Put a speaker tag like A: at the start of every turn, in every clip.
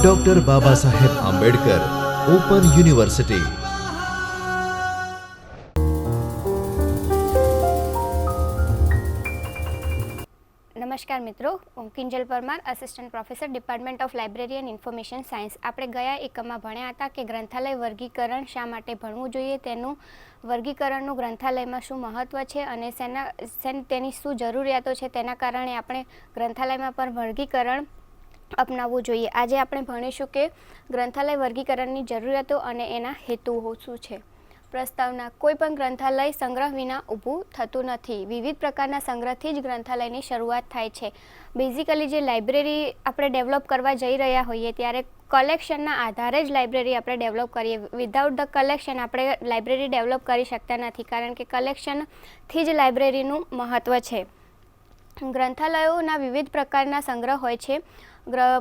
A: Doctor Baba Saheb Ambedkar open university.
B: નમસ્કાર મિત્રો, હું Kinjal Parmar, assistant professor, department of library and information science. આપણે ગયા એકમમાં ભણ્યા હતા કે ગ્રંથાલય વર્ગીકરણ શા માટે ભણવું જોઈએ, તેનું વર્ગીકરણનું ગ્રંથાલયમાં શું મહત્ત્વ છે અને તેની શું જરૂરિયાતો છે, તેના કારણે આપણે ગ્રંથાલયમાં પણ વર્ગીકરણ અપનાવવું જોઈએ. આજે આપણે ભણીશું કે ગ્રંથાલય વર્ગીકરણની જરૂરિયાતો અને એના હેતુઓ શું છે. પ્રસ્તાવના: કોઈ પણ ગ્રંથાલય સંગ્રહ વિના ઊભું થતું નથી. વિવિધ પ્રકારના સંગ્રહથી જ ગ્રંથાલયની શરૂઆત થાય છે. બેઝિકલી જે લાઇબ્રેરી આપણે ડેવલપ કરવા જઈ રહ્યા હોઈએ ત્યારે કલેક્શનના આધારે જ લાઇબ્રેરી આપણે ડેવલપ કરીએ. વિધાઉટ ધ કલેક્શન આપણે લાઇબ્રેરી ડેવલપ કરી શકતા નથી, કારણ કે કલેક્શનથી જ લાઇબ્રેરીનું મહત્ત્વ છે. ગ્રંથાલયોના વિવિધ પ્રકારના સંગ્રહ હોય છે.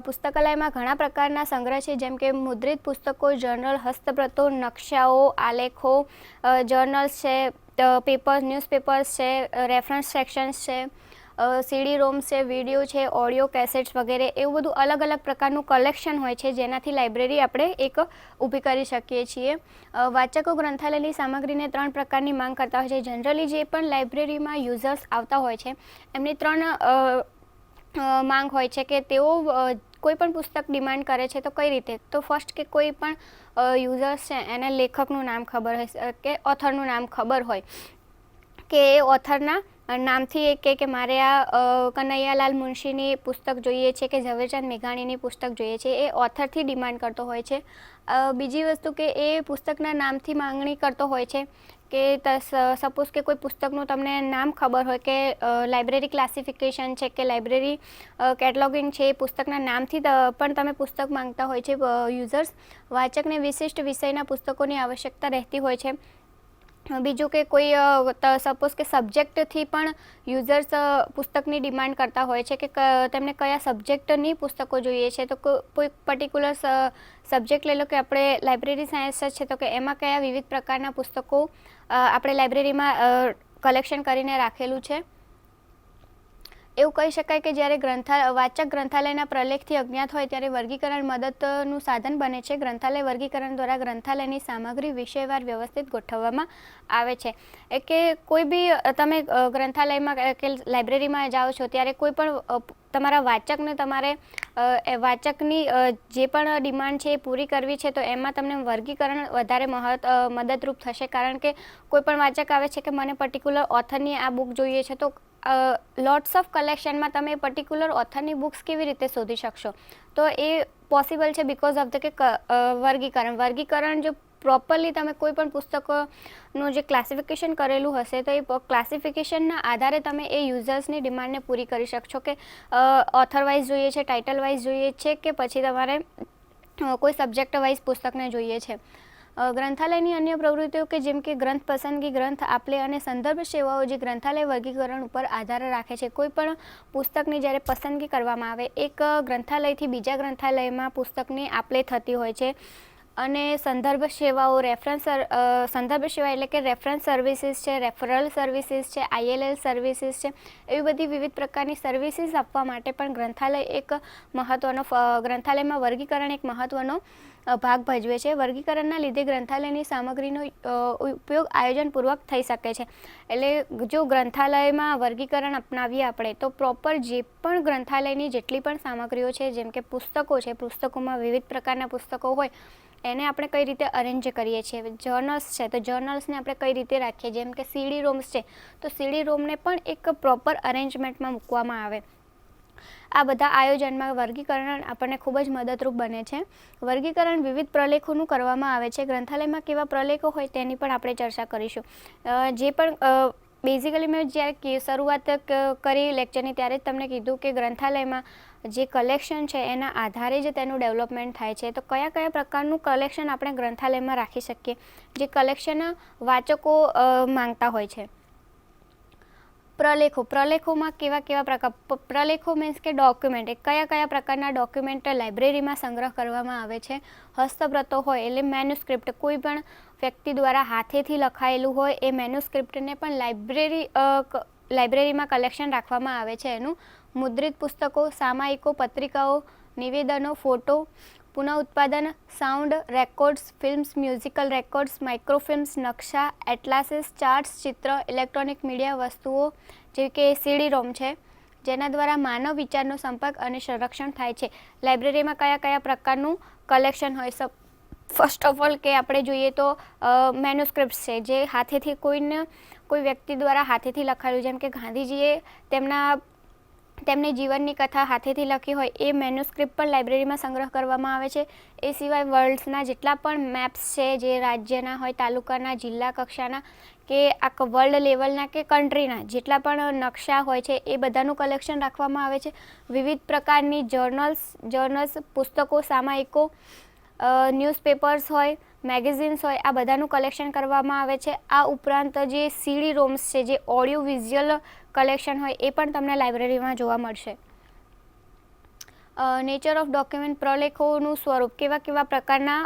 B: પુસ્તકાલયમાં ઘણા પ્રકારના સંગ્રહ છે, જેમ કે મુદ્રિત પુસ્તકો, જર્નલ, હસ્તપ્રતો, નકશાઓ, આલેખો, જર્નલ્સ છે, પેપર્સ, ન્યૂઝપેપર્સ છે, રેફરન્સ સેક્શન્સ છે, સીડી રોમ્સ છે, વિડીયો છે, ઓડિયો કેસેટ્સ વગેરે. એવું બધું અલગ અલગ પ્રકારનું કલેક્શન હોય છે, જેનાથી લાઇબ્રેરી આપણે એક ઊભી કરી શકીએ છીએ. વાચકો ગ્રંથાલયની સામગ્રીને 3 પ્રકારની માંગ કરતા હોય છે. જનરલી જે પણ લાઇબ્રેરીમાં યુઝર્સ આવતા હોય છે એમની 3 માંગ હોય છે કે તેઓ કોઈ પણ પુસ્તક ડિમાન્ડ કરે છે તો કઈ રીતે. તો ફર્સ્ટ કે કોઈ પણ યુઝર્સ છે એને લેખકનું નામ ખબર હોય કે ઓથરનું નામ ખબર હોય કે એ ઓથરના નામથી એ કે મારે આ કનૈયાલાલ મુનશીની પુસ્તક જોઈએ છે કે ઝવેરચંદ મેઘાણીની પુસ્તક જોઈએ છે, એ ઓથરથી ડિમાન્ડ કરતો હોય છે. બીજી વસ્તુ કે એ પુસ્તકના નામથી માંગણી કરતો હોય છે કે સપોઝ કે કોઈ પુસ્તકનું તમને નામ ખબર હોય કે લાઇબ્રેરી ક્લાસિફિકેશન છે કે લાઇબ્રેરી કેટલોગિંગ છે, એ પુસ્તકના નામથી પણ તમે પુસ્તક માંગતા હોય છે યુઝર્સ. વાચકને વિશિષ્ટ વિષયના પુસ્તકોની આવશ્યકતા રહેતી હોય છે. બીજું કે કોઈ સપોઝ કે સબ્જેક્ટથી પણ યુઝર્સ પુસ્તકની ડિમાન્ડ કરતા હોય છે કે તેમને કયા સબ્જેક્ટની પુસ્તકો જોઈએ છે. તો કોઈ પર્ટિક્યુલર સબ્જેક્ટ લઈ લો કે આપણે લાઇબ્રેરી સાયન્સ છે તો કે એમાં કયા વિવિધ પ્રકારના પુસ્તકો આપણે લાઇબ્રેરીમાં કલેક્શન કરીને રાખેલું છે. એવું કહી શકાય કે જ્યારે વાચક ગ્રંથાલયના પ્રલેખથી અજ્ઞાત હોય ત્યારે વર્ગીકરણ મદદનું સાધન બને છે. ગ્રંથાલય વર્ગીકરણ દ્વારા ગ્રંથાલયની સામગ્રી વિષયવાર વ્યવસ્થિત ગોઠવવામાં આવે છે. કે કોઈ બી તમે ગ્રંથાલયમાં કે લાઇબ્રેરીમાં જાઓ છો ત્યારે કોઈ પણ તમારા વાચકને તમારે વાચકની જે પણ ડિમાન્ડ છે એ પૂરી કરવી છે, તો એમાં તમને વર્ગીકરણ વધારે મદદરૂપ થશે. કારણ કે કોઈ પણ વાચક આવે છે કે મને પર્ટિક્યુલર ઓથરની આ બુક જોઈએ છે, તો લોટ્સ ઓફ કલેક્શનમાં તમે પર્ટિક્યુલર ઓથરની બુક્સ કેવી રીતે શોધી શકશો? તો એ પોસિબલ છે બિકોઝ ઓફ ધ કે વર્ગીકરણ જો પ્રોપરલી તમે કોઈ પણ પુસ્તકોનું જે ક્લાસિફિકેશન કરેલું હશે તો એ ક્લાસિફિકેશનના આધારે તમે એ યુઝર્સની ડિમાન્ડને પૂરી કરી શકશો કે ઓથર વાઇઝ જોઈએ છે, ટાઇટલ વાઇઝ જોઈએ છે કે પછી તમારે કોઈ સબ્જેક્ટ વાઇઝ પુસ્તકને જોઈએ છે. ગ્રંથાલયની અન્ય પ્રવૃત્તિઓ કે જેમ કે ગ્રંથ પસંદગી, ગ્રંથ આપલે અને સંદર્ભ સેવાઓ જે ગ્રંથાલય વર્ગીકરણ ઉપર આધાર રાખે છે. કોઈ પણ પુસ્તકની જ્યારે પસંદગી કરવામાં આવે, એક ગ્રંથાલયથી બીજા ગ્રંથાલયમાં પુસ્તકની આપલે થતી હોય છે. અને સંદર્ભ સેવાઓ, સંદર્ભ સેવા એટલે કે રેફરન્સ સર્વિસીસ છે, રેફરલ સર્વિસીસ છે, ILL સર્વિસીસ છે, એવી બધી વિવિધ પ્રકારની સર્વિસીસ આપવા માટે પણ ગ્રંથાલયમાં વર્ગીકરણ એક મહત્વનો ભાગ ભજવે છે. વર્ગીકરણના લીધે ગ્રંથાલયની સામગ્રીનો ઉપયોગ આયોજનપૂર્વક થઈ શકે છે. એટલે જો ગ્રંથાલયમાં વર્ગીકરણ અપનાવીએ આપણે તો પ્રોપર જે પણ ગ્રંથાલયની જેટલી પણ સામગ્રીઓ છે, જેમ કે પુસ્તકો છે, પુસ્તકોમાં વિવિધ પ્રકારના પુસ્તકો હોય એને આપણે કઈ રીતે અરેન્જ કરીએ છીએ. જર્નલ્સ છે તો જર્નલ્સને આપણે કઈ રીતે રાખીએ, જેમ કે સીડી રોમ્સ છે તો સીડી રોમને પણ એક પ્રોપર અરેન્જમેન્ટમાં મૂકવામાં આવે. આ બધા આયોજનમાં વર્ગીકરણ આપણને ખૂબ જ મદદરૂપ બને છે. વર્ગીકરણ વિવિધ પ્રલેખોનું કરવામાં આવે છે. ગ્રંથાલયમાં કેવા પ્રલેખો હોય તેની પણ આપણે ચર્ચા કરીશું. જે પણ બેઝિકલી મેં જ્યારે શરૂઆત કરી લેક્ચરની ત્યારે જ તમને કીધું કે ગ્રંથાલયમાં જે કલેક્શન છે એના આધારે જ તેનું ડેવલપમેન્ટ થાય છે. તો કયા કયા પ્રકારનું કલેક્શન આપણે ગ્રંથાલયમાં રાખી શકીએ જે કલેક્શન વાચકો માંગતા હોય છે. પ્રલેખોમાં કેવા પ્રકાર, પ્રલેખો મીન્સ કે ડોક્યુમેન્ટ, કયા કયા પ્રકારના ડોક્યુમેન્ટ લાઇબ્રેરીમાં સંગ્રહ કરવામાં આવે છે. હસ્તપ્રતો હોય એટલે મેન્યુસ્ક્રિપ્ટ, કોઈ પણ વ્યક્તિ દ્વારા હાથેથી લખાયેલું હોય એ મેન્યુસ્ક્રિપ્ટને પણ લાઇબ્રેરીમાં કલેક્શન રાખવામાં આવે છે એનું મુદ્રિત પુસ્તકો, સામાયિકો, પત્રિકાઓ, નિવેદનો, ફોટો, પુનઃ ઉત્પાદન, sound records, films, musical records, microfilms, નકશા, એટલાસીસ, ચાર્ટ્સ, ચિત્ર, ઇલેક્ટ્રોનિક મીડિયા વસ્તુઓ જેવી કે સીડી રોમ છે, જેના દ્વારા માનવ વિચારનો સંપર્ક અને સંરક્ષણ થાય છે. લાઇબ્રેરીમાં કયા કયા પ્રકારનું કલેક્શન હોય? ફર્સ્ટ ઓફ ઓલ કે આપણે જોઈએ તો મેન્યુસ્ક્રિપ્ટ્સ છે, જે હાથેથી કોઈ વ્યક્તિ દ્વારા હાથેથી લખાયેલું, જેમ કે ગાંધીજીએ તેમની જીવનની કથા હાથેથી લખી હોય એ મેન્યુસ્ક્રિપ્ટ પણ લાઇબ્રેરીમાં સંગ્રહ કરવામાં આવે છે. એ સિવાય વર્લ્ડના જેટલા પણ મેપ્સ છે, જે રાજ્યના હોય, તાલુકાના, જિલ્લા કક્ષાના કે આખા વર્લ્ડ લેવલના કે કન્ટ્રીના જેટલા પણ નકશા હોય છે એ બધાનું કલેક્શન રાખવામાં આવે છે. વિવિધ પ્રકારની જર્નલ્સ, પુસ્તકો, સામાયિકો, ન્યૂઝપેપર્સ હોય, મેગેઝિન્સ હોય, આ બધાનું કલેક્શન કરવામાં આવે છે. આ ઉપરાંત જે સીડી રોમ્સ છે, જે ઓડિયો વિઝ્યુઅલ કલેક્શન હોય એ પણ તમને લાઇબ્રેરીમાં જોવા મળશે. નેચર ઓફ ડોક્યુમેન્ટ, પ્રલેખોનું સ્વરૂપ, કેવા પ્રકારના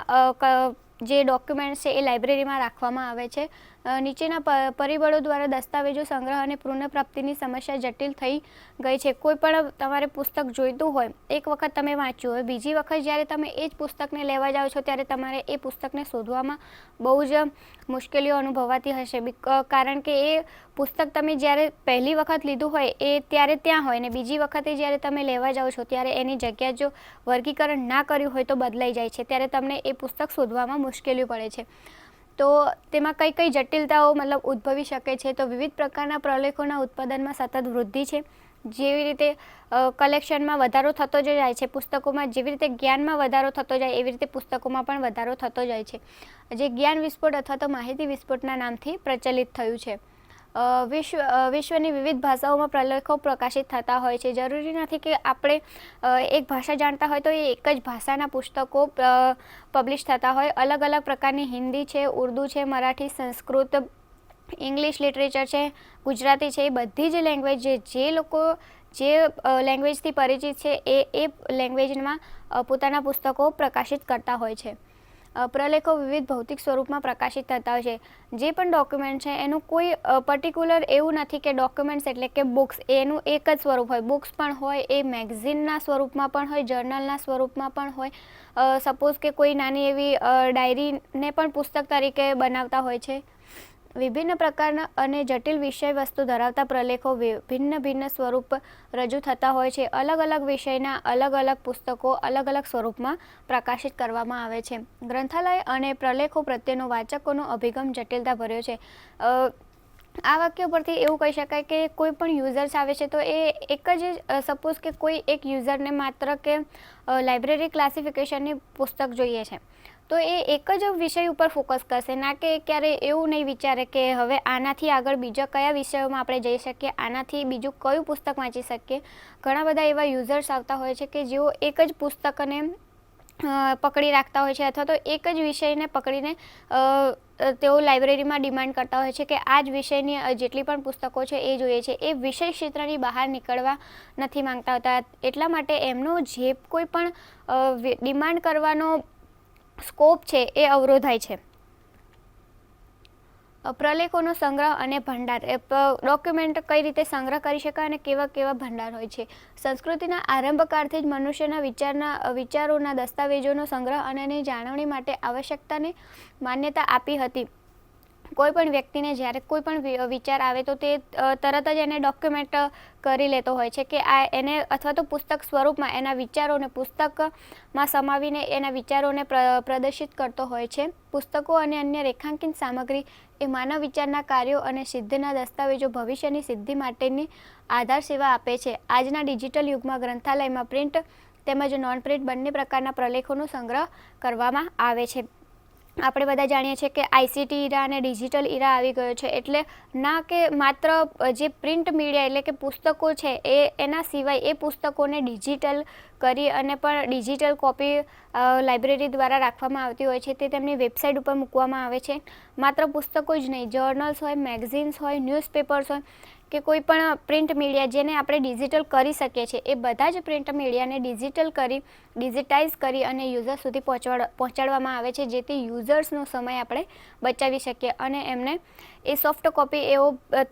B: જે ડોક્યુમેન્ટ્સ છે એ લાઇબ્રેરીમાં રાખવામાં આવે છે. નીચેના પરિબળો દ્વારા દસ્તાવેજો સંગ્રહ અને પુનઃપ્રાપ્તિની સમસ્યા જટિલ થઈ ગઈ છે. કોઈ પણ તમારે પુસ્તક જોઈતું હોય, એક વખત તમે વાંચ્યું હોય, બીજી વખત જ્યારે તમે એ જ પુસ્તકને લેવા જાઓ છો ત્યારે તમારે એ પુસ્તકને શોધવામાં બહુ જ મુશ્કેલીઓ અનુભવાતી હશે, કારણ કે એ પુસ્તક તમે જ્યારે પહેલી વખત લીધું હોય એ ત્યારે ત્યાં હોય ને બીજી વખતે જ્યારે તમે લેવા જાઓ છો ત્યારે એની જગ્યા જો વર્ગીકરણ ના કર્યું હોય તો બદલાઈ જાય છે, ત્યારે તમને એ પુસ્તક શોધવામાં મુશ્કેલીઓ પડે છે. તો તેમાં કઈ જટિલતાઓ ઉદ્ભવી શકે છે? તો વિવિધ પ્રકારના પ્રલેખોના ઉત્પાદનમાં સતત વૃદ્ધિ છે. જેવી રીતે કલેક્શનમાં વધારો થતો જાય છે, પુસ્તકોમાં જેવી રીતે જ્ઞાનમાં વધારો થતો જાય એવી રીતે પુસ્તકોમાં પણ વધારો થતો જાય છે, જે જ્ઞાન વિસ્ફોટ અથવા તો માહિતી વિસ્ફોટના નામથી પ્રચલિત થયું છે. વિશ્વની વિવિધ ભાષાઓમાં પ્રલેખો પ્રકાશિત થતા હોય છે. જરૂરી નથી કે આપણે એક ભાષા જાણતા હોય તો એ એક જ ભાષાના પુસ્તકો પબ્લિશ થતા હોય. અલગ અલગ પ્રકારની હિન્દી છે, ઉર્દૂ છે, મરાઠી, સંસ્કૃત, ઇંગ્લિશ લિટરેચર છે, ગુજરાતી છે, એ બધી જ લેંગ્વેજ જે લોકો જે લેંગ્વેજથી પરિચિત છે એ લેંગ્વેજમાં પોતાના પુસ્તકો પ્રકાશિત કરતા હોય છે. પ્રલેખો વિવિધ ભૌતિક સ્વરૂપમાં પ્રકાશિત થતા હોય છે. જે પણ ડોક્યુમેન્ટ છે એનું કોઈ પર્ટિક્યુલર એવું નથી કે ડોક્યુમેન્ટ્સ એટલે કે બુક્સ, એનું એક જ સ્વરૂપ હોય. બુક્સ પણ હોય, એ મેગઝિનના સ્વરૂપમાં પણ હોય, જર્નલના સ્વરૂપમાં પણ હોય. સપોઝ કે કોઈ નાની એવી ડાયરીને પણ પુસ્તક તરીકે બનાવતા હોય છે. વિભિન્ન પ્રકારના અને જટિલ વિષય વસ્તુ ધરાવતા પ્રલેખો ભિન્ન સ્વરૂપ રજૂ થતા હોય છે. અલગ અલગ વિષયના અલગ અલગ પુસ્તકો અલગ અલગ સ્વરૂપમાં પ્રકાશિત કરવામાં આવે છે. ગ્રંથાલય અને પ્રલેખો પ્રત્યેનો વાચકોનો અભિગમ જટિલતા ભર્યો છે. આ વાક્ય પરથી એવું કહી શકાય કે કોઈ પણ યુઝર્સ આવે છે તો એ એક જ સપોઝ કે કોઈ એક યુઝરને માત્ર કે લાઇબ્રેરી ક્લાસિફિકેશનની પુસ્તક જોઈએ છે તો એ એક જ વિષય ઉપર ફોકસ કરશે, ના કે ક્યારે એવું નહીં વિચારે કે હવે આનાથી આગળ બીજા કયા વિષયોમાં આપણે જઈ શકીએ, આનાથી બીજું કયું પુસ્તક વાંચી શકીએ. ઘણા બધા એવા યુઝર્સ આવતા હોય છે કે જેઓ એક જ પુસ્તકને પકડી રાખતા હોય છે અથવા તો એક જ વિષયને પકડીને તેઓ લાઇબ્રેરીમાં ડિમાન્ડ કરતા હોય છે કે આ જ વિષયની જેટલી પણ પુસ્તકો છે એ જોઈએ છે. એ વિષય ક્ષેત્રની બહાર નીકળવા નથી માંગતા હોતા, એટલા માટે એમનો જે કોઈ પણ ડિમાન્ડ કરવાનો સ્કોપ છે એ અવરોધાય છે. પ્રલેખોનો સંગ્રહ અને ભંડાર, ડોક્યુમેન્ટ કઈ રીતે સંગ્રહ કરી શકાય અને કેવા ભંડાર હોય છે. સંસ્કૃતિના આરંભકાળથી જ મનુષ્યના વિચારોના દસ્તાવેજોનો સંગ્રહ અને એની જાળવણી માટે આવશ્યકતાને માન્યતા આપી હતી. કોઈ પણ વ્યક્તિને જ્યારે કોઈ પણ વિચાર આવે તો તે તરત જ એને ડોક્યુમેન્ટ કરી લેતો હોય છે કે આ એને અથવા તો પુસ્તક સ્વરૂપમાં એના વિચારોને પુસ્તકમાં સમાવીને એના વિચારોને પ્રદર્શિત કરતો હોય છે. પુસ્તકો અને અન્ય રેખાંકિત સામગ્રી એ માનવ વિચારના કાર્યો અને સિદ્ધિના દસ્તાવેજો ભવિષ્યની સિદ્ધિ માટેની આધાર સેવા આપે છે. આજના ડિજિટલ યુગમાં ગ્રંથાલયમાં પ્રિન્ટ તેમજ નોન પ્રિન્ટ બંને પ્રકારના પ્રલેખોનો સંગ્રહ કરવામાં આવે છે. આપણે બધા જાણીએ છીએ કે આઈસીટી ઈરા અને ડિજિટલ ઈરા આવી ગયો છે, એટલે ના કે માત્ર જે પ્રિન્ટ મીડિયા એટલે કે પુસ્તકો છે એના સિવાય એ પુસ્તકોને ડિજિટલ કરી અને પણ ડિજિટલ કોપી લાઇબ્રેરી દ્વારા રાખવામાં આવતી હોય છે, તે તેમની વેબસાઇટ ઉપર મૂકવામાં આવે છે. માત્ર પુસ્તકો જ નહીં, જર્નલ્સ હોય, મેગઝિન્સ હોય, ન્યૂઝપેપર્સ હોય, કે કોઈ પણ પ્રિન્ટ મીડિયા જેને આપણે ડિજિટલ કરી શકીએ છીએ એ બધા જ પ્રિન્ટ મીડિયાને ડિજિટાઇઝ કરી અને યુઝર સુધી પહોંચાડવામાં આવે છે, જેથી યુઝર્સનો સમય આપણે બચાવી શકીએ અને એમને એ સોફ્ટ કોપી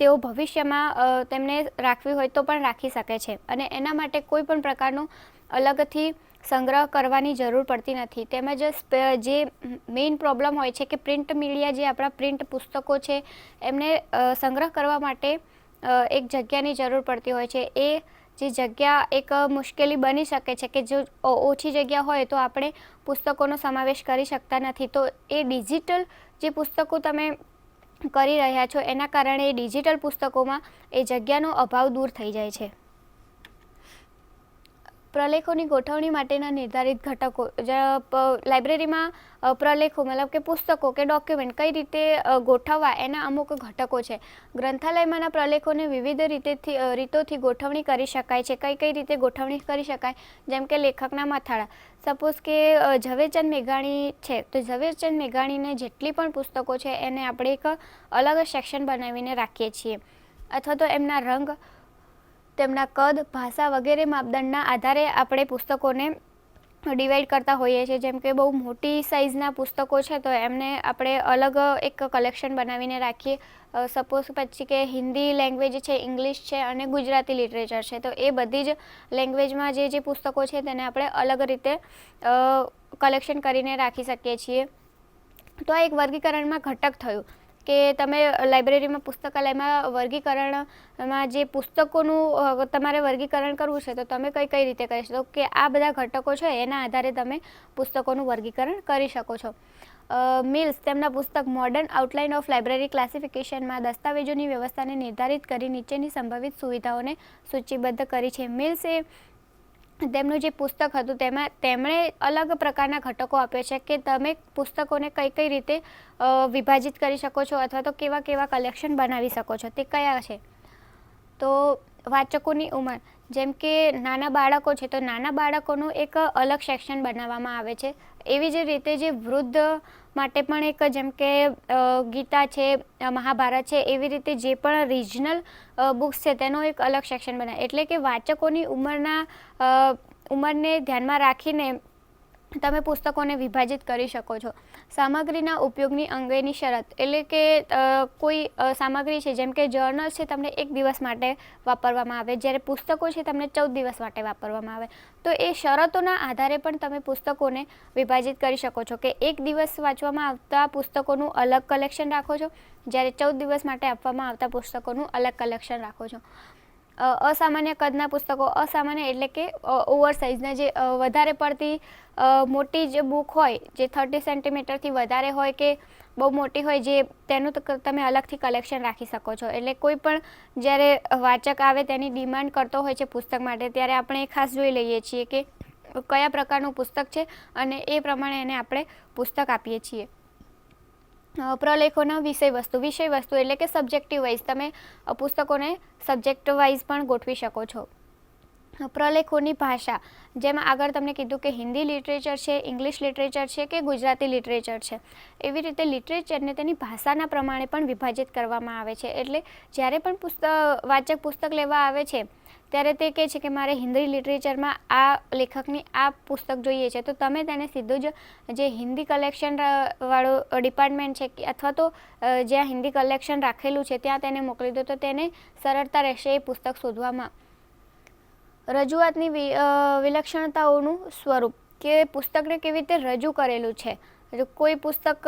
B: તેઓ ભવિષ્યમાં તેમને રાખવી હોય તો પણ રાખી શકે છે અને એના માટે કોઈ પણ પ્રકારનો અલગથી સંગ્રહ કરવાની જરૂર પડતી નથી. તેમજ જે મેઇન પ્રોબ્લેમ હોય છે કે પ્રિન્ટ મીડિયા જે આપણા પ્રિન્ટ પુસ્તકો છે એમને સંગ્રહ કરવા માટે એક જગ્યાની જરૂર પડતી હોય છે. એ જે જગ્યા એક મુશ્કેલી બની શકે છે કે જો ઓછી જગ્યા હોય તો આપણે પુસ્તકોનો સમાવેશ કરી શકતા નથી. તો એ ડિજિટલ જે પુસ્તકો તમે કરી રહ્યા છો એના કારણે ડિજિટલ પુસ્તકોમાં એ જગ્યાનો અભાવ દૂર થઈ જાય છે. પ્રલેખોની ગોઠવણી માટેના નિર્ધારિત ઘટકો. લાઇબ્રેરીમાં પ્રલેખો મતલબ કે પુસ્તકો કે ડોક્યુમેન્ટ કઈ રીતે ગોઠવવા એના અમુક ઘટકો છે. ગ્રંથાલયમાંના પ્રલેખોને વિવિધ રીતોથી ગોઠવણી કરી શકાય છે. કઈ રીતે ગોઠવણી કરી શકાય, જેમ કે લેખકના મથાળા. સપોઝ કે ઝવેરચંદ મેઘાણી છે તો ઝવેરચંદ મેઘાણીને જેટલી પણ પુસ્તકો છે એને આપણે એક અલગ સેક્શન બનાવીને રાખીએ છીએ, અથવા તો એમના રંગ, તેમના કદ, ભાષા વગેરે માપદંડના આધારે આપણે પુસ્તકોને ડિવાઈડ કરતા હોઈએ છીએ. જેમ કે બહુ મોટી સાઇઝના પુસ્તકો છે તો એમને આપણે અલગ એક કલેક્શન બનાવીને રાખીએ. સપોઝ પછી કે હિન્દી લેંગ્વેજ છે, ઇંગ્લિશ છે અને ગુજરાતી લિટરેચર છે તો એ બધી જ લેંગ્વેજમાં જે પુસ્તકો છે તેને આપણે અલગ રીતે કલેક્શન કરીને રાખી શકીએ છીએ. તો આ એક વર્ગીકરણમાં ઘટક થયું કે તમે લાઇબ્રેરીમાં પુસ્તકાલયમાં વર્ગીકરણમાં જે પુસ્તકોનું તમારે વર્ગીકરણ કરવું છે તો તમે કઈ રીતે કરી શકો કે આ બધા ઘટકો છે એના આધારે તમે પુસ્તકોનું વર્ગીકરણ કરી શકો છો. મિલ્સ તેમના પુસ્તક મોડર્ન આઉટલાઇન ઓફ લાઇબ્રેરી ક્લાસિફિકેશનમાં દસ્તાવેજોની વ્યવસ્થાને નિર્ધારિત કરી નીચેની સંભવિત સુવિધાઓને સૂચિબદ્ધ કરી છે. મિલ્સ એ તેમનું જે પુસ્તક હતું તેમાં તેમણે અલગ પ્રકારના ઘટકો આપ્યા છે કે તમે પુસ્તકોને કઈ રીતે વિભાજિત કરી શકો છો અથવા તો કેવા કલેક્શન બનાવી શકો છો. તે કયા છે? તો વાચકોની ઉંમર, જેમ કે નાના બાળકો છે તો નાના બાળકોનું એક અલગ સેક્શન બનાવવામાં આવે છે. એવી જ રીતે જે વૃદ્ધ માટે પણ એક, જેમ કે ગીતા છે, મહાભારત છે, એવી રીતે જે પણ રિજનલ બુક્સ છે તેનો એક અલગ સેક્શન બનાવે. એટલે કે વાચકોની ઉંમરને ધ્યાનમાં રાખીને તમે પુસ્તકોને વિભાજિત કરી શકો છો. સામગ્રીના ઉપયોગની અંગેની શરત, એટલે કે કોઈ સામગ્રી છે જેમ કે જર્નલ છે તમને 1 દિવસ માટે વાપરવામાં આવે, જ્યારે પુસ્તકો છે તમને 14 દિવસ માટે વાપરવામાં આવે. તો એ શરતોના આધારે પણ તમે પુસ્તકોને વિભાજિત કરી શકો છો કે 1 દિવસ વાંચવામાં આવતા પુસ્તકોનું અલગ કલેક્શન રાખો છો, જ્યારે 14 દિવસ માટે આપવામાં આવતા પુસ્તકોનું અલગ કલેક્શન રાખો છો. અસામાન્ય કદના પુસ્તકો, અસામાન્ય એટલે કે ઓવર સાઇઝના, જે વધારે પડતી મોટી જે બુક હોય, જે 30 સેન્ટીમીટરથી વધારે હોય કે બહુ મોટી હોય, જે તેનું તમે અલગથી કલેક્શન રાખી શકો છો. એટલે કોઈ પણ જ્યારે વાચક આવે તેની ડિમાન્ડ કરતો હોય છે પુસ્તક માટે, ત્યારે આપણે ખાસ જોઈ લઈએ છીએ કે કયા પ્રકારનું પુસ્તક છે અને એ પ્રમાણે એને આપણે પુસ્તક આપીએ છીએ. પ્રલેખોના વિષય વસ્તુ એટલે કે સબ્જેક્ટિવ વાઇઝ તમે પુસ્તકોને સબ્જેક્ટ વાઇઝ પણ ગોઠવી શકો છો. પ્રલેખોની ભાષા, જેમાં આગળ તમને કીધું કે હિન્દી લિટરેચર છે, ઇંગ્લિશ લિટરેચર છે કે ગુજરાતી લિટરેચર છે, એવી રીતે લિટરેચરને તેની ભાષાના પ્રમાણે પણ વિભાજિત કરવામાં આવે છે. એટલે જ્યારે પણ વાચક પુસ્તક લેવા આવે છે ત્યારે તે કહે છે કે મારે હિન્દી લિટરેચરમાં આ લેખકની આ પુસ્તક જોઈએ છે, તો તમે તેને સીધું જ જે હિન્દી કલેક્શન વાળો ડિપાર્ટમેન્ટ છે અથવા તો જ્યાં હિન્દી કલેક્શન રાખેલું છે ત્યાં તેને મોકલી દો તો તેને સરળતા રહેશે એ પુસ્તક શોધવામાં. રજૂઆતની વિલક્ષણતાઓનું સ્વરૂપ, કે પુસ્તકને કેવી રીતે રજૂ કરેલું છે. કોઈ પુસ્તક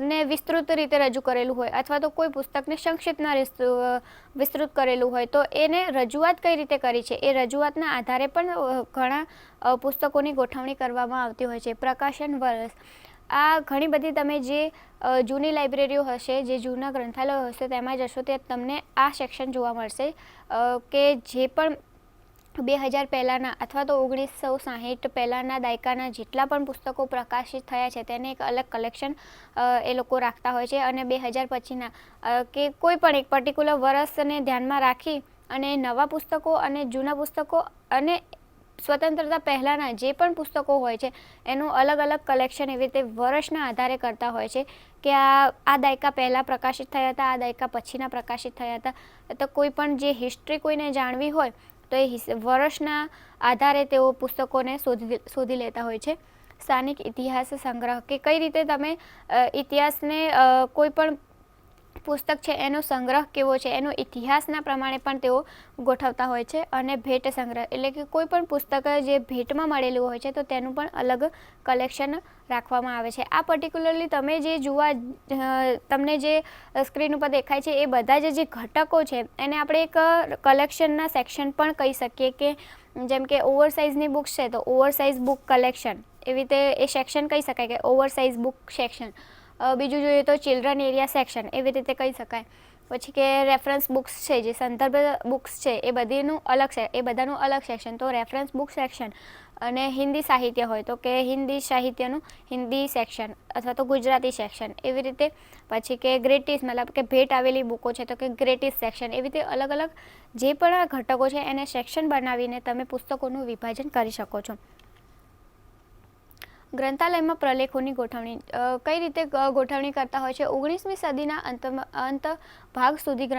B: ને વિસ્તૃત રીતે રજૂ કરેલું હોય અથવા તો કોઈ પુસ્તકને સંક્ષિપ્તમાં વિસ્તૃત કરેલું હોય, તો એને રજૂઆત કઈ રીતે કરી છે એ રજૂઆતના આધારે પણ ઘણા પુસ્તકોની ગોઠવણી કરવામાં આવતી હોય છે. પ્રકાશન વર્ષ, આ ઘણી બધી તમે જે જૂની લાઇબ્રેરીઓ હશે, જે જૂના ગ્રંથાલયો હશે તેમાં જશો તે તમને આ સેક્શન જોવા મળશે કે જે પણ 2000 પહેલાંના અથવા તો 1960 પહેલાંના દાયકાના જેટલા પણ પુસ્તકો પ્રકાશિત થયા છે તેને એક અલગ કલેક્શન એ લોકો રાખતા હોય છે. અને 2000 પછીના કે કોઈ પણ એક પર્ટિક્યુલર વર્ષને ધ્યાનમાં રાખી અને નવા પુસ્તકો અને જૂના પુસ્તકો અને સ્વતંત્રતા પહેલાંના જે પણ પુસ્તકો હોય છે એનું અલગ અલગ કલેક્શન એવી રીતે વર્ષના આધારે કરતા હોય છે કે આ દાયકા પહેલાં પ્રકાશિત થયા હતા, આ દાયકા પછીના પ્રકાશિત થયા હતા. તો કોઈ પણ જે હિસ્ટ્રી કોઈને જાણવી હોય તો એ વર્ષના આધારે તેઓ પુસ્તકોને શોધી લેતા હોય છે. સ્થાનિક ઇતિહાસ સંગ્રહ કે કઈ રીતે તમે ઇતિહાસને કોઈ પણ પુસ્તક છે એનો સંગ્રહ કેવો છે એનો ઇતિહાસના પ્રમાણે પણ તેઓ ગોઠવતા હોય છે. અને ભેટ સંગ્રહ એટલે કે કોઈ પણ પુસ્તક જે ભેટમાં મળેલું હોય છે તો તેનું પણ અલગ કલેક્શન રાખવામાં આવે છે. આ પર્ટિક્યુલરલી તમે જે તમને જે સ્ક્રીન ઉપર દેખાય છે એ બધા જે ઘટકો છે એને આપણે એક કલેક્શનના સેક્શન પણ કહી શકીએ કે જેમ કે ઓવરસાઇઝની બુક્સ છે તો ઓવરસાઇઝ બુક કલેક્શન એવી રીતે એ સેક્શન કહી શકાય કે ઓવરસાઇઝ બુક સેક્શન. બીજું જોઈએ તો ચિલ્ડ્રન એરિયા સેક્શન એવી રીતે કહી શકાય. પછી કે રેફરન્સ બુક્સ છે જે સંદર્ભ બુક્સ છે એ બધાનું અલગ સેક્શન તો રેફરન્સ બુક સેક્શન. અને હિન્દી સાહિત્ય હોય તો કે હિન્દી સાહિત્યનું હિન્દી સેક્શન અથવા તો ગુજરાતી સેક્શન એવી રીતે. પછી કે ગ્રેટીસ મતલબ કે ભેટ આવેલી બુકો છે તો કે ગ્રેટીસ સેક્શન એવી રીતે અલગ અલગ જે પણ આ ઘટકો છે એને સેક્શન બનાવીને તમે પુસ્તકોનું વિભાજન કરી શકો છો. ગ્રંથાલયમાં પ્રલેખોની ગોઠવણી કઈ રીતે ગોઠવણી કરતા હોય છે. 19મી સદીના અંત ભાગ સુધી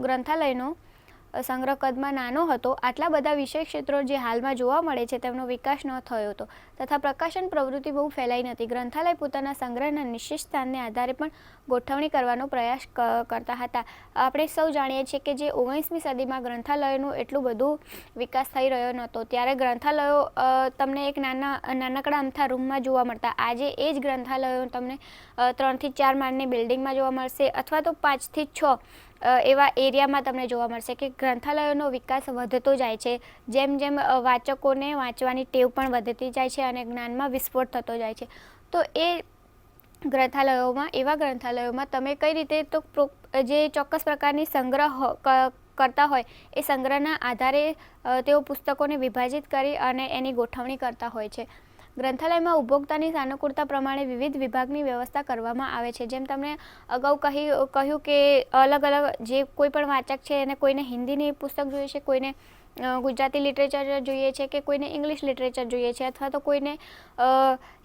B: ગ્રંથાલયનો સંગ્રહ કદમાં નાનો હતો. આટલા બધા વિષય ક્ષેત્રો જે હાલમાં જોવા મળે છે તેમનો વિકાસ ન થયો હતો તથા પ્રકાશન પ્રવૃત્તિ બહુ ફેલાઈ નથી. ગ્રંથાલય પોતાના સંગ્રહના નિશ્ચિત સ્થાનને આધારે પણ ગોઠવણી કરવાનો પ્રયાસ કરતા હતા. આપણે સૌ જાણીએ છીએ કે જે 19મી સદીમાં ગ્રંથાલયોનું એટલું બધું વિકાસ થઈ રહ્યો નહોતો ત્યારે ગ્રંથાલયો તમને એક નાનકડા અમથા રૂમમાં જોવા મળતા. આજે એ જ ગ્રંથાલયો તમને 3 થી 4 માળની બિલ્ડિંગમાં જોવા મળશે અથવા તો 5 થી 6 એવા એરિયામાં તમને જોવા મળશે કે ગ્રંથાલયોનો વિકાસ વધતો જાય છે. જેમ જેમ વાચકોને વાંચવાની ટેવ પણ વધતી જાય છે અને જ્ઞાનમાં વિસ્ફોટ થતો જાય છે. તો એ એવા ગ્રંથાલયોમાં તમે કઈ રીતે તો જે ચોક્કસ પ્રકારની સંગ્રહ કરતા હોય એ સંગ્રહના આધારે તેઓ પુસ્તકોને વિભાજિત કરી અને એની ગોઠવણી કરતા હોય છે. ગ્રંથાલયમાં ઉપભોક્તાની સાનુકૂળતા પ્રમાણે વિવિધ વિભાગની વ્યવસ્થા કરવામાં આવે છે. જેમ તમને અગાઉ કહ્યું કે અલગ અલગ જે કોઈ પણ વાચક છે એને કોઈને હિન્દીની પુસ્તક જોઈએ છે, કોઈને ગુજરાતી લિટરેચર જોઈએ છે કે કોઈને ઇંગ્લિશ લિટરેચર જોઈએ છે અથવા તો કોઈને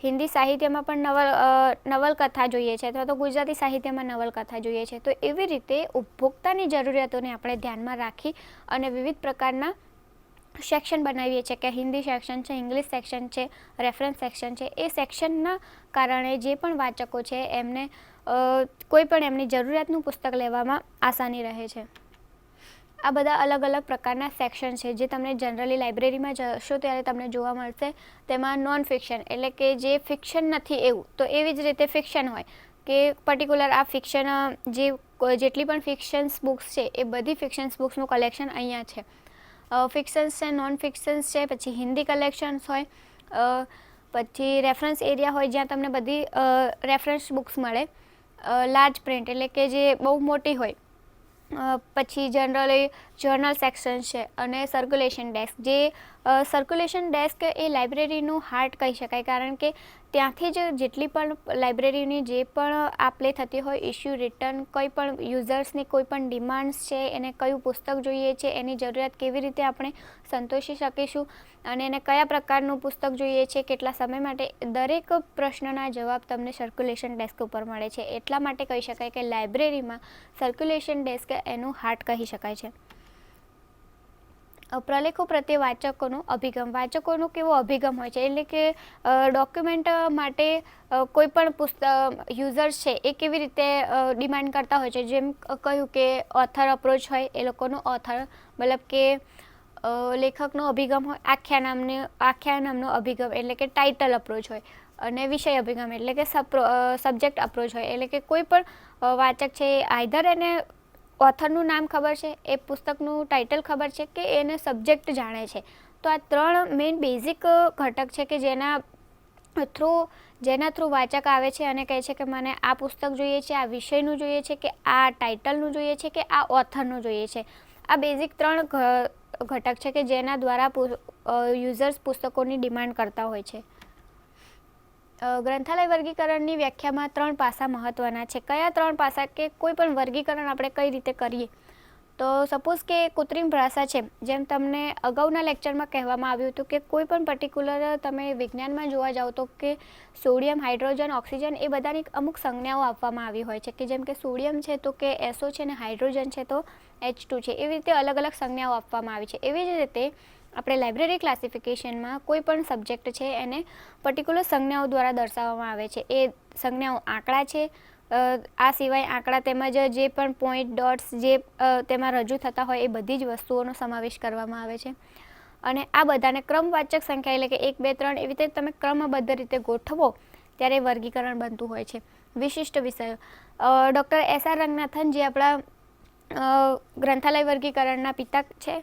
B: હિન્દી સાહિત્યમાં પણ નવલકથા જોઈએ છે અથવા તો ગુજરાતી સાહિત્યમાં નવલકથા જોઈએ છે. તો એવી રીતે ઉપભોક્તાની જરૂરિયાતોને આપણે ધ્યાનમાં રાખી અને વિવિધ પ્રકારના સેક્શન બનાવીએ છીએ કે હિન્દી સેક્શન છે, ઇંગ્લિશ સેક્શન છે, રેફરન્સ સેક્શન છે. એ સેક્શનના કારણે જે પણ વાચકો છે એમને કોઈ પણ એમની જરૂરિયાતનું પુસ્તક લેવામાં આસાની રહે છે. આ બધા અલગ અલગ પ્રકારના સેક્શન છે જે તમને જનરલી લાઇબ્રેરીમાં જશો ત્યારે તમને જોવા મળશે. તેમાં નોન ફિક્શન એટલે કે જે ફિક્શન નથી એવું તો એવી જ રીતે ફિક્શન હોય કે પર્ટિક્યુલર આ ફિક્શન જેટલી પણ ફિક્શન્સ બુક્સ છે એ બધી ફિક્શન્સ બુક્સનું કલેક્શન અહીંયા છે. ફિક્શન્સ છે, નોન ફિક્શન્સ છે, પછી હિન્દી કલેક્શન્સ હોય, પછી રેફરન્સ એરિયા હોય જ્યાં તમને બધી રેફરન્સ બુક્સ મળે. લાર્જ પ્રિન્ટ એટલે કે જે બહુ મોટી હોય. પછી જનરલી જર્નલ સેક્શન છે અને સર્ક્યુલેશન ડેસ્ક. જે સર્ક્યુલેશન ડેસ્ક એ લાઇબ્રેરીનું હાર્ટ કહી શકાય કારણ કે ત્યાંથી જ જેટલી પણ લાઇબ્રેરીની જે પણ આપલે થતી હોય ઇસ્યુ રિટર્ન કોઈ પણ યુઝર્સની કોઈ પણ ડિમાન્ડ્સ છે એને કયું પુસ્તક જોઈએ છે એની જરૂરિયાત કેવી રીતે આપણે સંતોષી શકીશું અને એને કયા પ્રકારનું પુસ્તક જોઈએ છે કેટલા સમય માટે દરેક પ્રશ્નના જવાબ તમને સર્ક્યુલેશન ડેસ્ક ઉપર મળે છે. એટલા માટે કહી શકાય કે લાઇબ્રેરીમાં સર્ક્યુલેશન ડેસ્ક એનું હાર્ટ કહી શકાય છે. પ્રલેખો પ્રત્યે વાચકોનો અભિગમ. વાચકોનો કેવો અભિગમ હોય છે એટલે કે ડોક્યુમેન્ટ માટે કોઈ પણ પુસ્તક યુઝર્સ છે એ કેવી રીતે ડિમાન્ડ કરતા હોય છે. જેમ કહ્યું કે ઓથર અપ્રોચ હોય એ લોકોનો ઓથર મતલબ કે લેખકનો અભિગમ હોય. આખ્યાનામનો અભિગમ એટલે કે ટાઇટલ અપ્રોચ હોય અને વિષય અભિગમ એટલે કે સબ્જેક્ટ અપ્રોચ હોય. એટલે કે કોઈ પણ વાચક છે આઈધર એને ઓથરનું નામ ખબર છે, એ પુસ્તકનું ટાઇટલ ખબર છે કે એને સબ્જેક્ટ જાણે છે. તો આ 3 મેઇન બેઝિક ઘટક છે કે જેના થ્રુ વાચક આવે છે અને કહે છે કે મને આ પુસ્તક જોઈએ છે, આ વિષયનું જોઈએ છે કે આ ટાઇટલનું જોઈએ છે કે આ ઓથરનું જોઈએ છે. આ બેઝિક 3 ઘટક છે કે જેના દ્વારા યુઝર્સ પુસ્તકોની ડિમાન્ડ કરતા હોય છે. ગ્રંથાલય વર્ગીકરણની વ્યાખ્યામાં 3 પાસા મહત્વના છે. કયા 3 પાસા કે કોઈ પણ વર્ગીકરણ આપણે કઈ રીતે કરીએ તો સપોઝ કે કૃત્રિમ ભાષા છે, જેમ તમને અગાઉના લેક્ચરમાં કહેવામાં આવ્યું હતું કે કોઈ પણ પર્ટિક્યુલર તમે વિજ્ઞાનમાં જોવા જાઓ તો કે સોડિયમ, હાઇડ્રોજન, ઓક્સિજન એ બધાની અમુક સંજ્ઞાઓ આપવામાં આવી હોય છે, કે જેમ કે સોડિયમ છે તો કે SO છે, ને હાઇડ્રોજન છે તો H2 છે. એવી રીતે અલગ અલગ સંજ્ઞાઓ આપવામાં આવી છે. એવી જ રીતે આપણે લાઇબ્રેરી ક્લાસિફિકેશનમાં કોઈ પણ સબ્જેક્ટ છે એને પર્ટિક્યુલર સંજ્ઞાઓ દ્વારા દર્શાવવામાં આવે છે. એ સંજ્ઞાઓ આંકડા છે, આ સિવાય આંકડા તેમજ જે પણ પોઈન્ટ, ડોટ્સ જે તેમાં રજૂ થતા હોય એ બધી જ વસ્તુઓનો સમાવેશ કરવામાં આવે છે. અને આ બધાને ક્રમવાચક સંખ્યા એટલે કે 1, 2, 3 એવી રીતે તમે ક્રમબદ્ધ રીતે ગોઠવો ત્યારે વર્ગીકરણ બનતું હોય છે. વિશિષ્ટ વિષયો ડૉક્ટર SR રંગનાથન જે આપણા ગ્રંથાલય વર્ગીકરણના પિતા છે,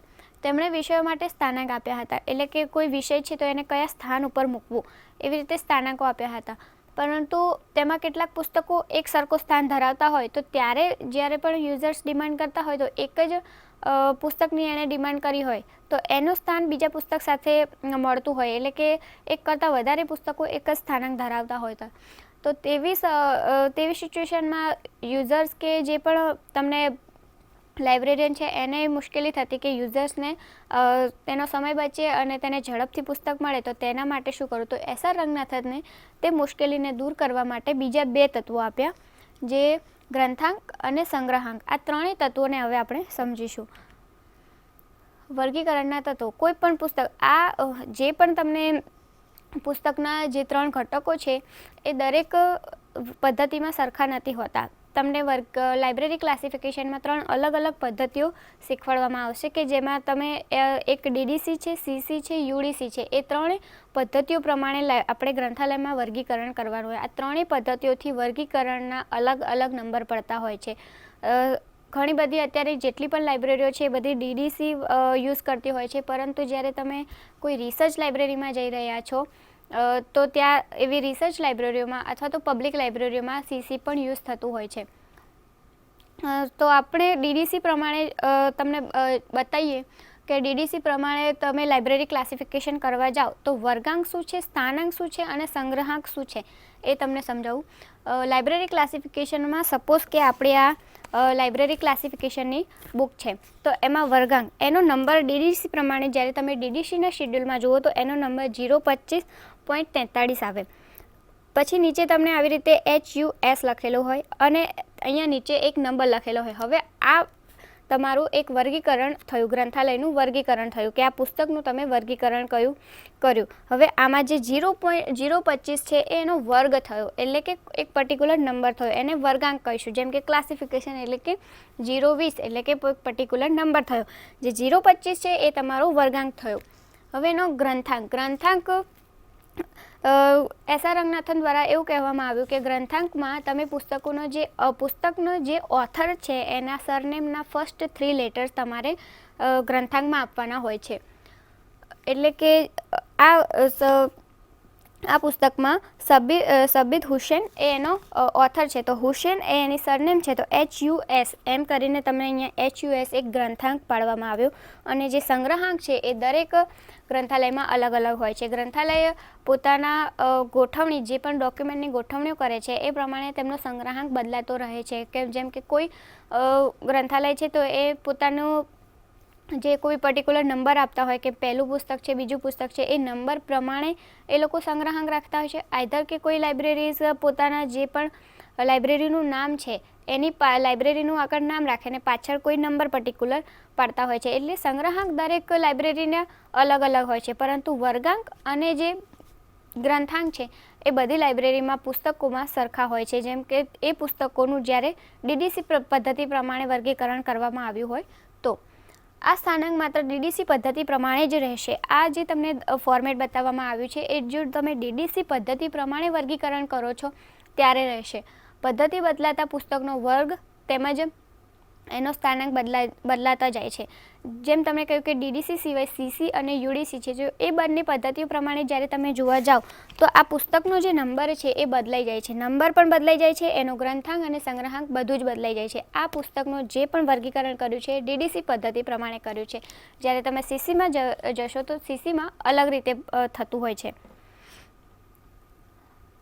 B: તેમણે વિષયો માટે સ્થાનાંક આપ્યા હતા. એટલે કે કોઈ વિષય છે તો એને કયા સ્થાન ઉપર મૂકવું એવી રીતે સ્થાનાંકો આપ્યા હતા. પરંતુ તેમાં કેટલાક પુસ્તકો એક સરખું સ્થાન ધરાવતા હોય તો ત્યારે જ્યારે પણ યુઝર્સ ડિમાન્ડ કરતા હોય તો એક જ પુસ્તકની એણે ડિમાન્ડ કરી હોય તો એનું સ્થાન બીજા પુસ્તક સાથે મળતું હોય, એટલે કે એક કરતાં વધારે પુસ્તકો એક જ સ્થાનાંક ધરાવતા હોય તો તેવી સિચ્યુએશનમાં યુઝર્સ કે જે પણ તમને લાઇબ્રેરિયન છે એને મુશ્કેલી થતી કે યુઝર્સને તેનો સમય બચે અને તેને ઝડપથી પુસ્તક મળે. તો તેના માટે શું કરું? તો SR રંગનાથને તે મુશ્કેલીને દૂર કરવા માટે બીજા 2 તત્વો આપ્યા, જે ગ્રંથાંક અને સંગ્રહાંક. આ ત્રણેય તત્વોને હવે આપણે સમજીશું. વર્ગીકરણના તત્વો. કોઈ પણ પુસ્તક, આ જે પણ તમને પુસ્તકના જે 3 ઘટકો છે એ દરેક પદ્ધતિમાં સરખા નથી હોતા. તમને લાઇબ્રેરી ક્લાસિફિકેશનમાં 3 અલગ અલગ પદ્ધતિઓ શીખવાડવામાં આવશે, કે જેમાં તમે એક DDC છે, CC છે, UDC છે, એ 3 પદ્ધતિઓ પ્રમાણે આપણે ગ્રંથાલયમાં વર્ગીકરણ કરવાનું હોય. આ 3 પદ્ધતિઓથી વર્ગીકરણના અલગ અલગ નંબર પડતા હોય છે. ઘણી બધી અત્યારે જેટલી પણ લાઇબ્રેરીઓ છે એ બધી DDC યુઝ કરતી હોય છે, પરંતુ જ્યારે તમે કોઈ રિસર્ચ લાઇબ્રેરીમાં જઈ રહ્યા છો તો ત્યાં એવી રિસર્ચ લાઇબ્રેરીઓમાં અથવા તો પબ્લિક લાઇબ્રેરીઓમાં CC પણ યુઝ થતું હોય છે. તો આપણે DDC પ્રમાણે તમને બતાવીએ કે DDC પ્રમાણે તમે લાઇબ્રેરી ક્લાસિફિકેશન કરવા જાઓ તો વર્ગાંક શું છે, સ્થાનાંક શું છે અને સંગ્રહાંક શું છે એ તમને સમજાવું. લાઇબ્રેરી ક્લાસિફિકેશનમાં સપોઝ કે આપણે આ લાઇબ્રેરી ક્લાસિફિકેશનની બુક છે તો એમાં વર્ગાંક એનો નંબર DDC પ્રમાણે જ્યારે તમે DDCના શેડ્યુલમાં જુઓ તો એનો નંબર 025.43 આવે. પછી નીચે તમને આવી રીતે HUS લખેલો હોય અને અહીંયા નીચે એક નંબર લખેલો હોય. હવે આ તમારું એક વર્ગીકરણ થયું, ગ્રંથાલયનું વર્ગીકરણ થયું કે આ પુસ્તકનું તમે વર્ગીકરણ કર્યું. હવે આમાં જે 0.025 છે એનો વર્ગ થયો, એટલે કે એક પર્ટિક્યુલર નંબર થયો, એને વર્ગાંક કહીશું. જેમ કે ક્લાસિફિકેશન એટલે કે 0.20 એટલે કે પર્ટિક્યુલર નંબર થયો. જે 0.25 છે એ તમારો વર્ગાંક થયો. હવે એનો ગ્રંથાંક SR રંગનાથન દ્વારા એવું કહેવામાં આવ્યું કે ગ્રંથાંકમાં તમે પુસ્તકનો જે ઓથર છે એના સરનેમના ફર્સ્ટ 3 લેટર્સ તમારે ગ્રંથાંકમાં આપવાના હોય છે. એટલે કે આ પુસ્તકમાં સબીત હુસેન એ એનો ઓથર છે, તો હુસેન એ એની સરનેમ છે તો HUS એમ કરીને તમને અહીંયા HUS એક ગ્રંથાંક પાડવામાં આવ્યો. અને જે સંગ્રહાંક છે એ દરેક ગ્રંથાલયમાં અલગ અલગ હોય છે. ગ્રંથાલય પોતાના ગોઠવણી જે પણ ડોક્યુમેન્ટની ગોઠવણીઓ કરે છે એ પ્રમાણે તેમનો સંગ્રહાંક બદલાતો રહે છે. કે જેમ કે કોઈ ગ્રંથાલય છે તો એ પોતાનું જે કોઈ પર્ટિક્યુલર નંબર આપતા હોય કે પહેલું પુસ્તક છે, બીજું પુસ્તક છે, એ નંબર પ્રમાણે એ લોકો સંગ્રહાંક રાખતા હોય છે. આઈધર કે કોઈ લાઇબ્રેરીઝ પોતાના જે પણ લાઇબ્રેરીનું નામ છે એની લાઇબ્રેરીનું આગળ નામ રાખે અને પાછળ કોઈ નંબર પર્ટિક્યુલર પાડતા હોય છે. એટલે સંગ્રહાંક દરેક લાઇબ્રેરીના અલગ અલગ હોય છે, પરંતુ વર્ગાંક અને જે ગ્રંથાંક છે એ બધી લાઇબ્રેરીમાં પુસ્તકોમાં સરખા હોય છે. જેમ કે એ પુસ્તકોનું જ્યારે DDC પદ્ધતિ પ્રમાણે વર્ગીકરણ કરવામાં આવ્યું હોય તો આ સ્થાનાંક માત્ર DDC પદ્ધતિ પ્રમાણે જ રહેશે. આ જે તમને ફોર્મેટ બતાવવામાં આવ્યું છે એ જો તમે DDC પદ્ધતિ પ્રમાણે વર્ગીકરણ કરો છો ત્યારે રહેશે. પદ્ધતિ બદલાતા પુસ્તકનો વર્ગ તેમજ એનો સ્થાનાંક બદલાતા જાય છે. જેમ તમે કહ્યું કે DDC સિવાય CC અને UDC છે, જો એ બંને પદ્ધતિઓ પ્રમાણે જ્યારે તમે જોવા જાઓ તો આ પુસ્તકનો જે નંબર છે એ બદલાઈ જાય છે. નંબર પણ બદલાઈ જાય છે, એનો ગ્રંથાંક અને સંગ્રહાંક બધું જ બદલાઈ જાય છે. આ પુસ્તકનું જે પણ વર્ગીકરણ કર્યું છે એ DDC પદ્ધતિ પ્રમાણે કર્યું છે. જ્યારે તમે CCમાં જશો તો CCમાં અલગ રીતે થતું હોય છે.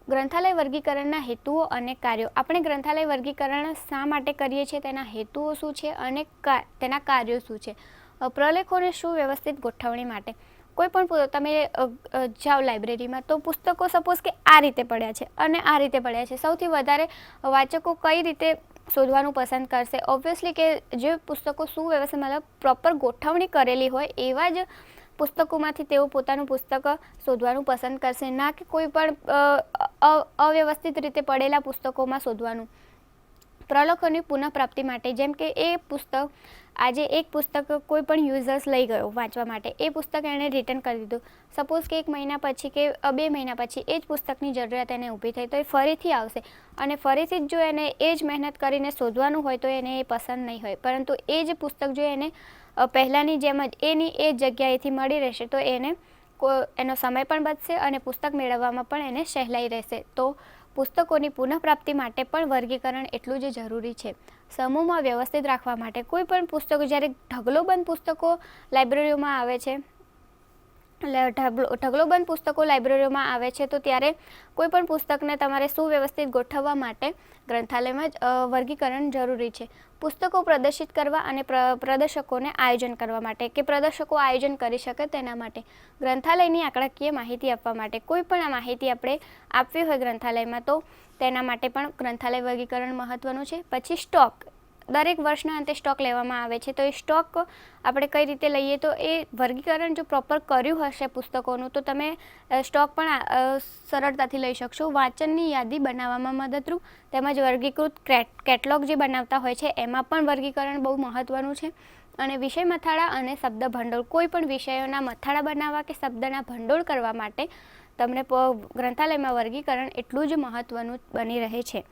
B: ગ્રંથાલય વર્ગીકરણના હેતુઓ અને કાર્યો. આપણે ગ્રંથાલય વર્ગીકરણ શા માટે કરીએ છીએ, તેના હેતુઓ શું છે અને તેના કાર્યો શું છે. પ્રલેખોને સુવ્યવસ્થિત ગોઠવણી માટે. કોઈ પણ તમે જાઓ લાઇબ્રેરીમાં તો પુસ્તકો સપોઝ કે આ રીતે પડ્યા છે અને આ રીતે પડ્યા છે. સૌથી વધારે વાચકો કઈ રીતે શોધવાનું પસંદ કરશે? ઓબ્વિયસલી કે જે પુસ્તકો સુવ્યવસ્થિત મતલબ પ્રોપર ગોઠવણી કરેલી હોય એવા જ પુસ્તકોમાંથી તેઓ પોતાનું પુસ્તક શોધવાનું પસંદ કરશે, ના કે કોઈ પણ અવ્યવસ્થિત રીતે પડેલા પુસ્તકોમાં શોધવાનું. પ્રલેખોની પુનઃપ્રાપ્તિ માટે, જેમ કે એ પુસ્તક આજે એક પુસ્તક કોઈ પણ યુઝર્સ લઈ ગયો વાંચવા માટે, એ પુસ્તક એણે રિટર્ન કરી દીધું. સપોઝ કે 1 મહિના પછી કે 2 મહિના પછી એ જ પુસ્તકની જરૂરિયાત એને ઊભી થઈ, તો એ ફરીથી આવશે અને ફરીથી જ જો એને એ જ મહેનત કરીને શોધવાનું હોય તો એને એ પસંદ નહીં હોય. પરંતુ એ જ પુસ્તક જો એને પહેલાંની જેમ જ એની એ જગ્યાએથી મળી રહેશે તો એને એનો સમય પણ બચશે અને પુસ્તક મેળવવામાં પણ એને સહેલાઈ રહેશે. તો પુસ્તકોની પુનઃપ્રાપ્તિ માટે પણ વર્ગીકરણ એટલું જ જરૂરી છે. સમૂહમાં વ્યવસ્થિત રાખવા માટે. કોઈ પણ પુસ્તકો જ્યારે ઢગલોબંધ પુસ્તકો લાઇબ્રેરીઓમાં આવે છે, ઢગલોબંધ પુસ્તકો લાઇબ્રેરીઓમાં આવે છે તો ત્યારે કોઈ પણ પુસ્તકને તમારે સુવ્યવસ્થિત ગોઠવવા માટે ગ્રંથાલયમાં જ વર્ગીકરણ જરૂરી છે. પુસ્તકો પ્રદર્શિત કરવા અને પ્રદર્શકોને આયોજન કરવા માટે, કે પ્રદર્શકો આયોજન કરી શકે તેના માટે. ગ્રંથાલયની આંકડાકીય માહિતી આપવા માટે. કોઈ પણ આ માહિતી આપણે આપવી હોય ગ્રંથાલયમાં તો તેના માટે પણ ગ્રંથાલય વર્ગીકરણ મહત્ત્વનું છે. પછી સ્ટોક. દરેક વર્ષના અંતે સ્ટોક લેવામાં આવે છે, તો એ સ્ટોક આપણે કઈ રીતે લઈએ, તો એ વર્ગીકરણ જો પ્રોપર કર્યું હશે પુસ્તકોનું તો તમે સ્ટોક પણ સરળતાથી લઈ શકશો. વાંચનની યાદી બનાવવામાં મદદરૂપ, તેમજ વર્ગીકૃત કેટલોગ જે બનાવતા હોય છે એમાં પણ વર્ગીકરણ બહુ મહત્ત્વનું છે. અને વિષય મથાળા અને શબ્દ ભંડોળ. કોઈ પણ વિષયોના મથાળા બનાવવા કે શબ્દના ભંડોળ કરવા માટે તમને ગ્રંથાલયમાં વર્ગીકરણ એટલું જ મહત્ત્વનું બની રહે છે.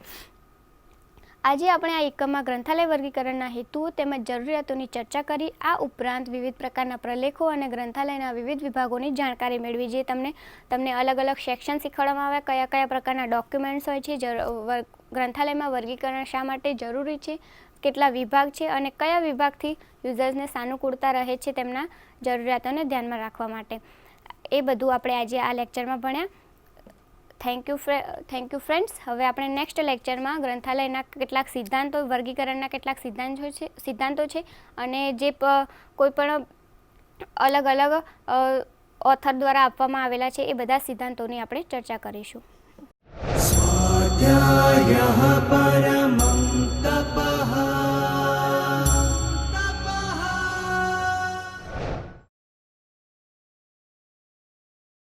B: આજે આપણે આ એકમમાં ગ્રંથાલય વર્ગીકરણના હેતુઓ તેમજ જરૂરિયાતોની ચર્ચા કરી. આ ઉપરાંત વિવિધ પ્રકારના પ્રલેખો અને ગ્રંથાલયના વિવિધ વિભાગોની જાણકારી મેળવી, જે તમને અલગ અલગ સેક્શન શીખવાડવામાં આવ્યા, કયા કયા પ્રકારના ડોક્યુમેન્ટ્સ હોય છે, ગ્રંથાલયમાં વર્ગીકરણ શા માટે જરૂરી છે, કેટલા વિભાગ છે અને કયા વિભાગથી યુઝર્સને સાનુકૂળતા રહે છે તેમના જરૂરિયાતોને ધ્યાનમાં રાખવા માટે. એ બધું આપણે આજે આ લેક્ચરમાં ભણ્યા. Thank you friends. હવે આપણે નેક્સ્ટ લેક્ચરમાં ગ્રંથાલયના કેટલાક સિદ્ધાંતો, વર્ગીકરણના કેટલાક સિદ્ધાંતો છે અને જે કોઈ પણ અલગ અલગ ઓથર દ્વારા આપવામાં આવેલા છે એ બધા સિદ્ધાંતોની આપણે ચર્ચા કરીશું.
C: સ્વાધ્યાયઃ પરમઃ